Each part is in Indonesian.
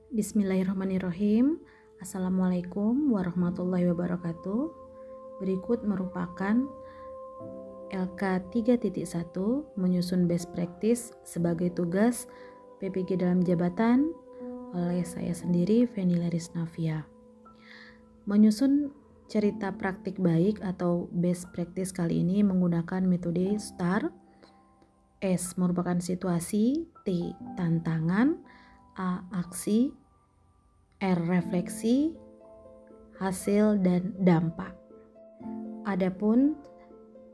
Bismillahirrahmanirrahim. Assalamualaikum warahmatullahi wabarakatuh. Berikut merupakan LK 3.1 menyusun best practice sebagai tugas PPG dalam jabatan oleh saya sendiri, Fenila Risnavia. Menyusun cerita praktik baik atau best practice kali ini menggunakan metode STAR. S merupakan situasi, T tantangan, A aksi, R refleksi, hasil dan dampak. Adapun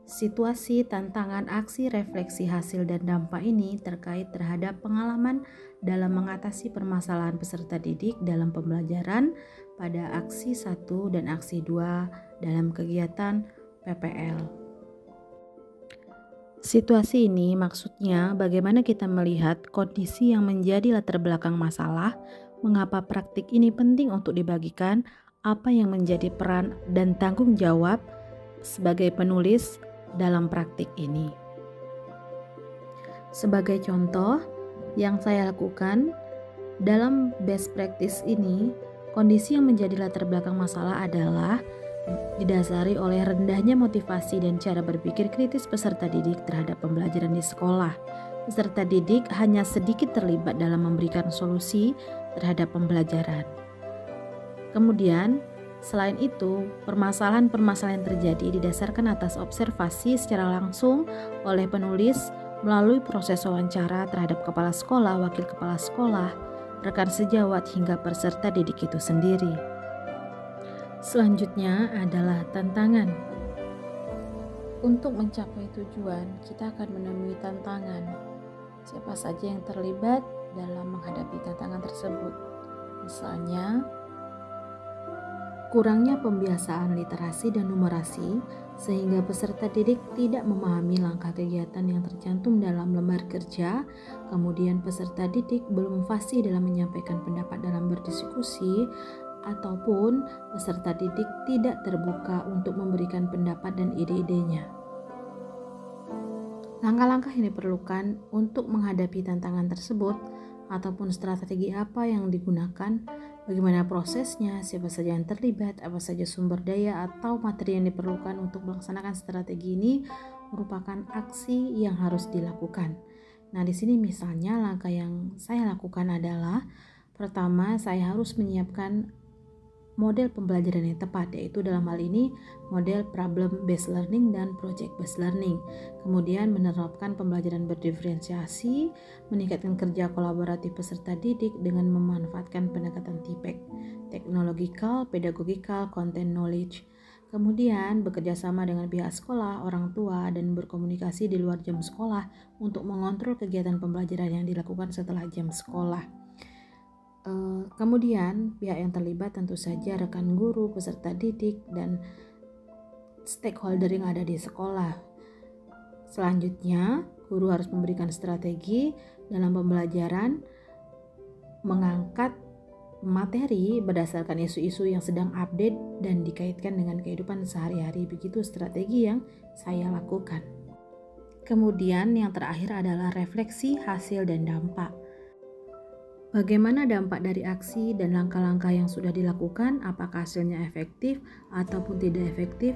situasi, tantangan, aksi, refleksi, hasil dan dampak ini terkait terhadap pengalaman dalam mengatasi permasalahan peserta didik dalam pembelajaran pada aksi 1 dan aksi 2 dalam kegiatan PPL. Situasi ini maksudnya bagaimana kita melihat kondisi yang menjadi latar belakang masalah, mengapa praktik ini penting untuk dibagikan, apa yang menjadi peran dan tanggung jawab sebagai penulis dalam praktik ini. Sebagai contoh, yang saya lakukan dalam best practice ini, kondisi yang menjadi latar belakang masalah adalah didasari oleh rendahnya motivasi dan cara berpikir kritis peserta didik terhadap pembelajaran di sekolah. Peserta didik hanya sedikit terlibat dalam memberikan solusi terhadap pembelajaran. Kemudian, selain itu, permasalahan-permasalahan yang terjadi didasarkan atas observasi secara langsung oleh penulis melalui proses wawancara terhadap kepala sekolah, wakil kepala sekolah, rekan sejawat hingga peserta didik itu sendiri. Selanjutnya adalah tantangan. Untuk mencapai tujuan, kita akan menemui tantangan. Siapa saja yang terlibat dalam menghadapi tantangan tersebut? Misalnya, kurangnya pembiasaan literasi dan numerasi sehingga peserta didik tidak memahami langkah kegiatan yang tercantum dalam lembar kerja. Kemudian peserta didik belum fasih dalam menyampaikan pendapat dalam berdiskusi, ataupun peserta didik tidak terbuka untuk memberikan pendapat dan ide-idenya. Langkah-langkah yang diperlukan untuk menghadapi tantangan tersebut ataupun strategi apa yang digunakan, bagaimana prosesnya, siapa saja yang terlibat, apa saja sumber daya atau materi yang diperlukan untuk melaksanakan strategi ini merupakan aksi yang harus dilakukan. Nah, di sini misalnya langkah yang saya lakukan adalah pertama, saya harus menyiapkan model pembelajaran yang tepat, yaitu dalam hal ini model problem based learning dan project based learning. Kemudian menerapkan pembelajaran berdiferensiasi, meningkatkan kerja kolaboratif peserta didik dengan memanfaatkan pendekatan TPEC, technological, pedagogical, content knowledge. Kemudian bekerja sama dengan pihak sekolah, orang tua, dan berkomunikasi di luar jam sekolah untuk mengontrol kegiatan pembelajaran yang dilakukan setelah jam sekolah. Kemudian pihak yang terlibat tentu saja rekan guru, peserta didik, dan stakeholder yang ada di sekolah. Selanjutnya, guru harus memberikan strategi dalam pembelajaran, mengangkat materi berdasarkan isu-isu yang sedang update dan dikaitkan dengan kehidupan sehari-hari. Begitu strategi yang saya lakukan. Kemudian yang terakhir adalah refleksi, hasil, dan dampak. Bagaimana dampak dari aksi dan langkah-langkah yang sudah dilakukan? Apakah hasilnya efektif ataupun tidak efektif?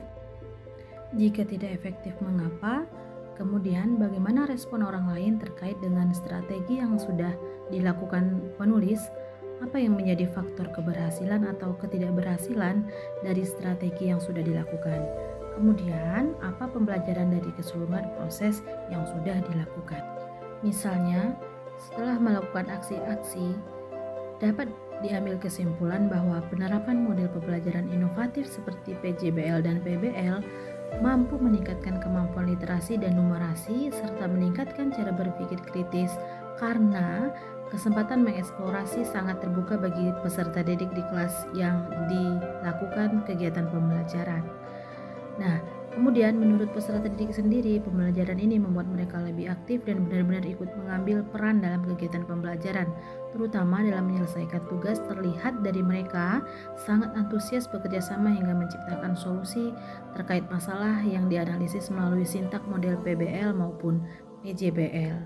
Jika tidak efektif, mengapa? Kemudian, bagaimana respon orang lain terkait dengan strategi yang sudah dilakukan penulis? Apa yang menjadi faktor keberhasilan atau ketidakberhasilan dari strategi yang sudah dilakukan? Kemudian, apa pembelajaran dari keseluruhan proses yang sudah dilakukan? Misalnya, setelah melakukan aksi-aksi, dapat diambil kesimpulan bahwa penerapan model pembelajaran inovatif seperti PJBL dan PBL mampu meningkatkan kemampuan literasi dan numerasi serta meningkatkan cara berpikir kritis karena kesempatan mengeksplorasi sangat terbuka bagi peserta didik di kelas yang dilakukan kegiatan pembelajaran. Nah, kemudian menurut peserta didik sendiri, pembelajaran ini membuat mereka lebih aktif dan benar-benar ikut mengambil peran dalam kegiatan pembelajaran, terutama dalam menyelesaikan tugas. Terlihat dari mereka sangat antusias bekerja sama hingga menciptakan solusi terkait masalah yang dianalisis melalui sintak model PBL maupun PJBL.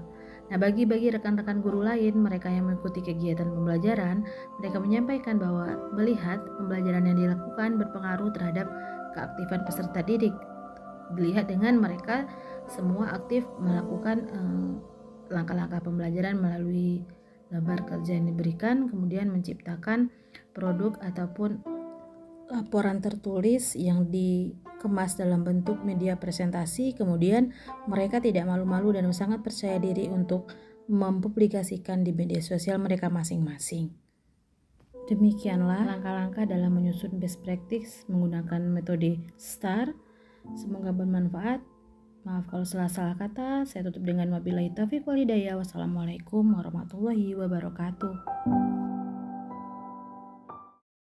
Nah, bagi rekan-rekan guru lain, mereka yang mengikuti kegiatan pembelajaran, mereka menyampaikan bahwa melihat pembelajaran yang dilakukan berpengaruh terhadap keaktifan peserta didik. Dilihat dengan mereka semua aktif melakukan langkah-langkah pembelajaran melalui lembar kerja yang diberikan, kemudian menciptakan produk ataupun laporan tertulis yang dikemas dalam bentuk media presentasi. Kemudian mereka tidak malu-malu dan sangat percaya diri untuk mempublikasikan di media sosial mereka masing-masing. Demikianlah langkah-langkah dalam menyusun best practice menggunakan metode STAR. Semoga bermanfaat. Maaf kalau salah kata. Saya tutup dengan wabillahi taufiq wal hidayah. Wassalamualaikum warahmatullahi wabarakatuh.